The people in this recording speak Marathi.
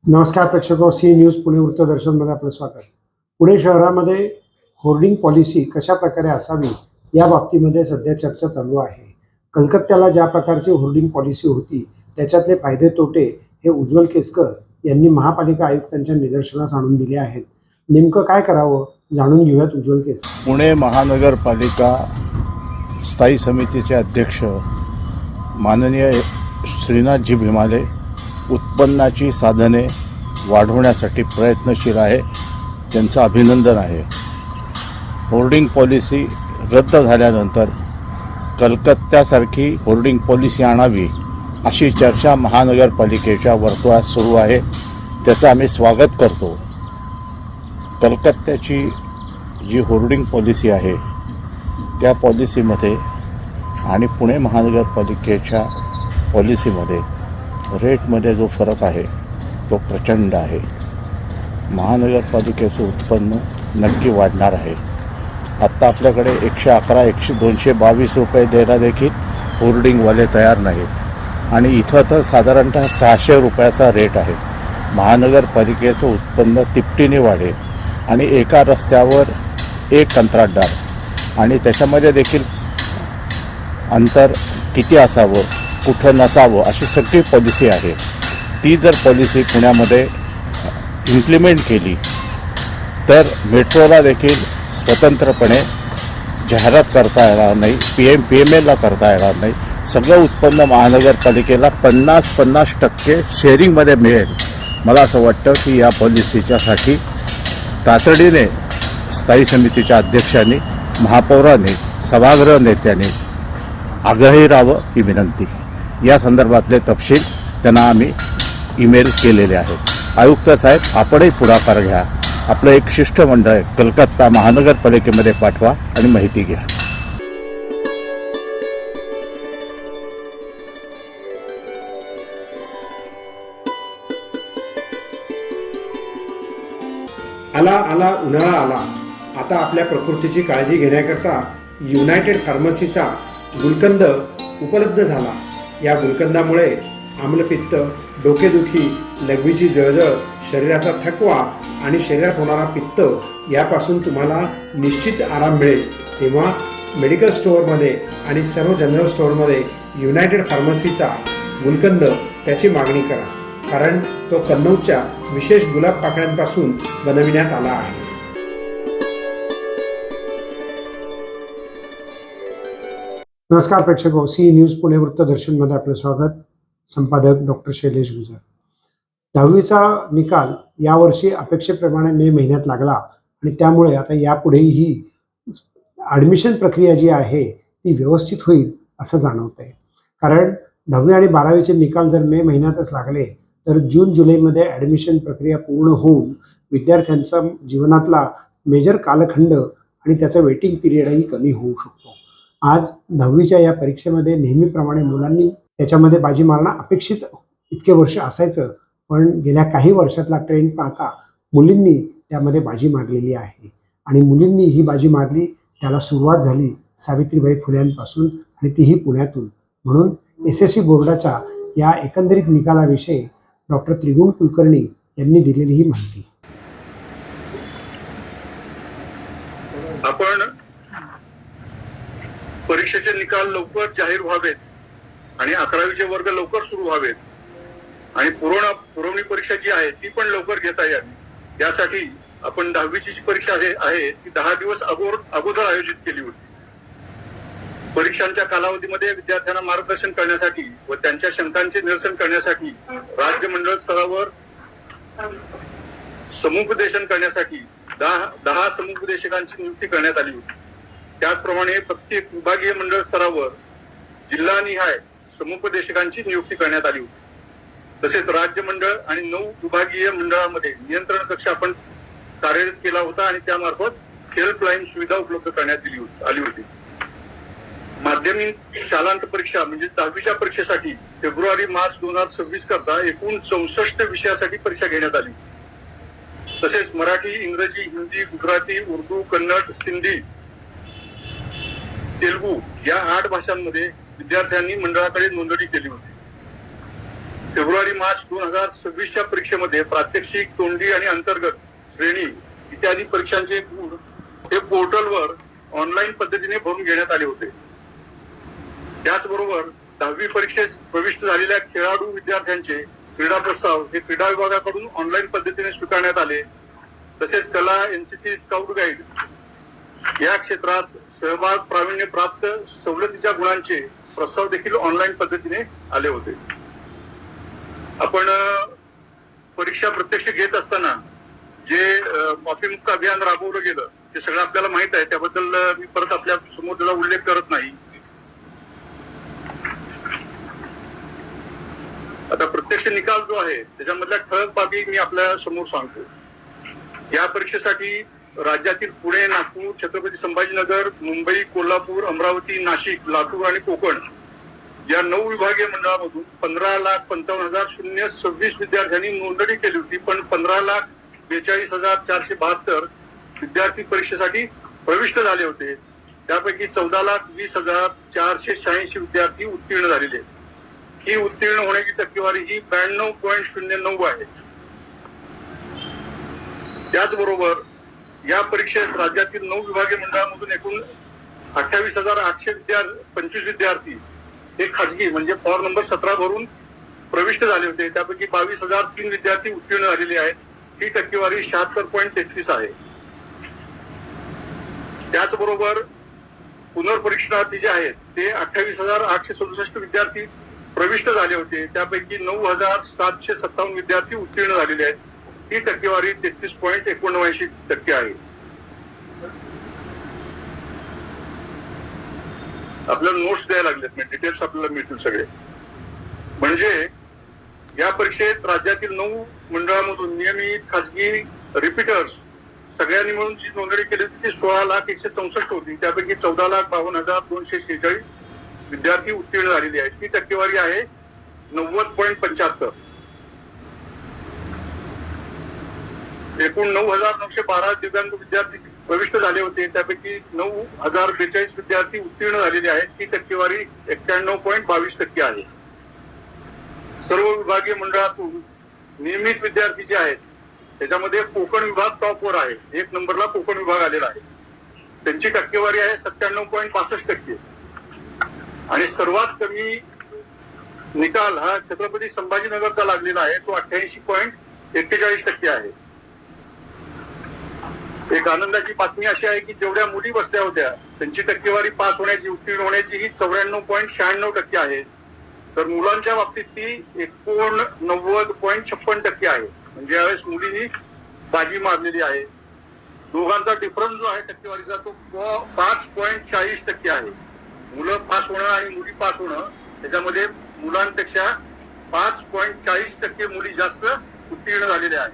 नमस्कार प्रेक्षको, सी न्यूज पुणे वृत्तदर्शनमध्ये आपलं स्वागत. पुणे शहरामध्ये होर्डिंग पॉलिसी कशा प्रकारे असावी या बाबतीमध्ये सध्या चर्चा चालू आहे. कलकत्त्याला ज्या प्रकारची होर्डिंग पॉलिसी होती त्याच्यातले फायदे तोटे हे उज्ज्वल केसकर यांनी महापालिका आयुक्तांच्या निदर्शनास आणून दिले आहेत. नेमकं काय करावं जाणून घेऊयात उज्ज्वल केसकर. पुणे महानगरपालिका स्थायी समितीचे अध्यक्ष माननीय श्रीनाथजी भीमाले उत्पन्नाची साधने वाढवण्यासाठी प्रयत्नशील आहे. त्यांचं अभिनंदन आहे. होर्डिंग पॉलिसी रद्द झाल्यानंतर कलकत्त्यासारखी होर्डिंग पॉलिसी आणावी अशी चर्चा महानगरपालिकेच्या वर्तुळात सुरू आहे. त्याचं आम्ही स्वागत करतो. कलकत्त्याची जी होर्डिंग पॉलिसी आहे त्या पॉलिसीमध्ये आणि पुणे महानगरपालिकेच्या पॉलिसीमध्ये रेटमध्ये जो फरक आहे तो प्रचंड आहे. महानगरपालिकेचं उत्पन्न नक्की वाढणार आहे. आत्ता आपल्याकडे 111, 222 रुपये द्यायला देखील होर्डिंगवाले तयार नाहीत आणि इथं तर साधारणतः 600 रुपयाचा रेट आहे. महानगरपालिकेचं उत्पन्न तिपटीने वाढेल आणि एका रस्त्यावर एक कंत्राटदार आणि त्याच्यामध्ये देखील अंतर किती असावं, कुठं नसावं अशी सगळी पॉलिसी आहे. ती जर पॉलिसी पुण्यामध्ये इम्प्लिमेंट केली तर मेट्रोला देखील स्वतंत्रपणे जाहिरात करता येणार नाही, PMLला करता येणार नाही. सगळं उत्पन्न महानगरपालिकेला 50% शेअरिंगमध्ये मिळेल. मला असं वाटतं की या पॉलिसीच्यासाठी तातडीने स्थायी समितीच्या अध्यक्षांनी, महापौरांनी, सभागृह नेत्यांनी आग्रही राहावं ही विनंती. या संदर्भातले तपशील त्यांना आम्ही ईमेल केलेले आहेत. आयुक्त साहेब, आपणही पुढाकार घ्या. आपलं एक शिष्टमंडळ कलकत्ता महानगरपालिकेमध्ये पाठवा आणि माहिती घ्या. आला आला उन्हाळा आला. आता आपल्या प्रकृतीची काळजी घेण्याकरता युनायटेड फार्मसीचा गुलकंद उपलब्ध झाला. या गुलकंदामुळे आम्लपित्त, डोकेदुखी, लघवीची जळजळ, शरीराचा थकवा आणि शरीरात होणारा पित्त यापासून तुम्हाला निश्चित आराम मिळेल. तेव्हा मेडिकल स्टोअरमध्ये आणि सर्व जनरल स्टोअरमध्ये युनायटेड फार्मसीचा गुलकंद त्याची मागणी करा, कारण तो कन्नौजच्या विशेष गुलाब पाकळ्यांपासून बनविण्यात आला आहे. नमस्कार प्रेक्षको, सी न्यूज पुणे वृत्तदर्शनमध्ये आपलं स्वागत. संपादक डॉक्टर शैलेश गुजर. 10वीचा निकाल यावर्षी अपेक्षेप्रमाणे मे महिन्यात लागला आणि त्यामुळे आता यापुढेही ॲडमिशन प्रक्रिया जी आहे ती व्यवस्थित होईल असं जाणवत आहे. कारण 10वी आणि 12वीचे निकाल जर मे महिन्यातच लागले तर जून-जुलैमध्ये ॲडमिशन प्रक्रिया पूर्ण होऊन विद्यार्थ्यांचा जीवनातला मेजर कालखंड आणि त्याचा वेटिंग पिरियडही कमी होऊ शकतो. आज 10वीच्या या परीक्षेमध्ये नेहमीप्रमाणे मुलांनी त्याच्यामध्ये बाजी मारणं अपेक्षित इतके वर्ष असायचं, पण गेल्या काही वर्षातला ट्रेंड पाहता मुलींनी त्यामध्ये बाजी मारलेली आहे आणि मुलींनी ही बाजी मारली त्याला सुरुवात झाली सावित्रीबाई फुल्यांपासून आणि तीही पुण्यातून. म्हणून SSC बोर्डाच्या या एकंदरीत निकालाविषयी डॉक्टर त्रिगुण कुलकर्णी यांनी दिलेली ही माहिती. आपण परीक्षेचे निकाल लवकर जाहीर व्हावेत आणि 11वीचे वर्ग लवकर सुरू व्हावेत आणि पुरवणी परीक्षा जी आहे ती पण लवकर घेता यावी यासाठी आपण 10वीची जी परीक्षा आहे ती 10 दिवस अगोदर आयोजित केली होती. परीक्षांच्या कालावधीमध्ये विद्यार्थ्यांना मार्गदर्शन करण्यासाठी व त्यांच्या शंकांचे निरसन करण्यासाठी राज्य मंडळ स्तरावर समुपदेशन करण्यासाठी 10 समुपदेशकांची नियुक्ती करण्यात आली होती. त्याचप्रमाणे प्रत्येक विभागीय मंडळ स्तरावर जिल्हानिहाय समुपदेशकांची नियुक्ती करण्यात आली होती. तसेच राज्य मंडळ आणि 9 विभागीय मंडळामध्ये नियंत्रण कक्ष आपण कार्यरत केला होता आणि त्यामार्फत हेल्पलाईन सुविधा उपलब्ध करण्यात आली होती. माध्यमिक शालांत परीक्षा म्हणजे 10वीच्या परीक्षेसाठी फेब्रुवारी-मार्च 2026 करता एकूण 64 विषयासाठी परीक्षा घेण्यात आली. तसेच मराठी, इंग्रजी, हिंदी, गुजराती, उर्दू, कन्नड, सिंधी, तेलुगू या 8 भाषांमध्ये विद्यार्थ्यांनी मंडळाकडे नोंदणी केली होती. फेब्रुवारी मार्च 2026च्या परीक्षेमध्ये प्रात्यक्षिक, तोंडी आणि अंतर्गत श्रेणी इत्यादी परीक्षांचे गुण हे पोर्टलवर ऑनलाईन पद्धतीने भरून घेण्यात आले होते. त्याचबरोबर 10वी परीक्षेत प्रविष्ट झालेल्या खेळाडू विद्यार्थ्यांचे क्रीडा प्रस्ताव हे क्रीडा विभागाकडून ऑनलाईन पद्धतीने स्वीकारण्यात आले. तसेच कला, एनसीसी, स्काउट गाईड या क्षेत्रात सहभाग प्रावीण्य प्राप्त सवलतीच्या गुणांचे प्रस्ताव देखील ऑनलाईन पद्धतीने आले होते. आपण परीक्षा प्रत्यक्ष घेत असताना जे कॉपीमुक्त अभियान राबवलं गेलं ते सगळं आपल्याला माहित आहे. त्याबद्दल मी परत आपल्या समोर त्याचा उल्लेख करत नाही. आता प्रत्यक्ष निकाल जो आहे त्याच्यामधल्या ठळक बाबी मी आपल्या समोर सांगतो. या परीक्षेसाठी राज्यातील पुणे, नागपूर, छत्रपती संभाजीनगर, मुंबई, कोल्हापूर, अमरावती, नाशिक, लातूर आणि कोकण या 9 विभागीय मंडळामधून 15,55,026 विद्यार्थ्यांनी नोंदणी केली होती. पण 15,42,472 विद्यार्थी परीक्षेसाठी प्रविष्ट झाले होते. त्यापैकी 14,20,486 विद्यार्थी उत्तीर्ण झालेले. ही उत्तीर्ण होण्याची टक्केवारी ही 92.09 आहे. त्याचबरोबर या परीक्षेत राज्यातील 9 विभागीय मंडळामधून एकूण 28,825 विद्यार्थी हे खासगी म्हणजे फॉर्म नंबर 17 भरून प्रविष्ट झाले होते. त्यापैकी 22,003 विद्यार्थी उत्तीर्ण झालेले आहेत. ही टक्केवारी 76.33 आहे. त्याचबरोबर पुनर्परीक्षणार्थी जे आहेत ते 28,867 विद्यार्थी प्रविष्ट झाले होते. त्यापैकी 9,757 विद्यार्थी उत्तीर्ण झालेले आहेत. ही टक्केवारी 33.79% आहे. आपल्याला नोट्स द्यायला लागलेत, डिटेल्स आपल्याला मिळतील सगळे. म्हणजे या परीक्षेत राज्यातील 9 मंडळामधून नियमित, खासगी, रिपीटर्स सगळ्यांनी मिळून जी नोंदणी केली होती ती 16,164 होती. त्यापैकी 14,52,246 विद्यार्थी उत्तीर्ण झालेले आहेत. ही टक्केवारी आहे 90.75. एकूण 9,912 दिव्यांग विद्यार्थी प्रविष्ट झाले होते. त्यापैकी 9,042 विद्यार्थी उत्तीर्ण झालेले आहेत. ही टक्केवारी 91.22% आहे. सर्व विभागीय मंडळातून नियमित विद्यार्थी जे आहेत त्याच्यामध्ये कोकण विभाग टॉपवर आहे. 1 नंबरला कोकण विभाग आलेला आहे. त्यांची टक्केवारी आहे 97.65%. आणि सर्वात कमी निकाल हा छत्रपती संभाजीनगरचा लागलेला आहे. तो 88.41% आहे. एक आनंदाची बातमी अशी आहे की जेवढ्या मुली बसल्या होत्या त्यांची टक्केवारी पास होण्याची, उत्तीर्ण होण्याची ही 94.96% आहे. तर मुलांच्या बाबतीत ती 89.56% आहे. म्हणजे यावेळेस मुलींनी बाजी मारलेली आहे. दोघांचा डिफरन्स जो आहे टक्केवारीचा तो 5.40% आहे. मुलं पास होणं आणि मुली पास होणं त्याच्यामध्ये मुलांपेक्षा 5.40% मुली जास्त उत्तीर्ण झालेल्या आहेत.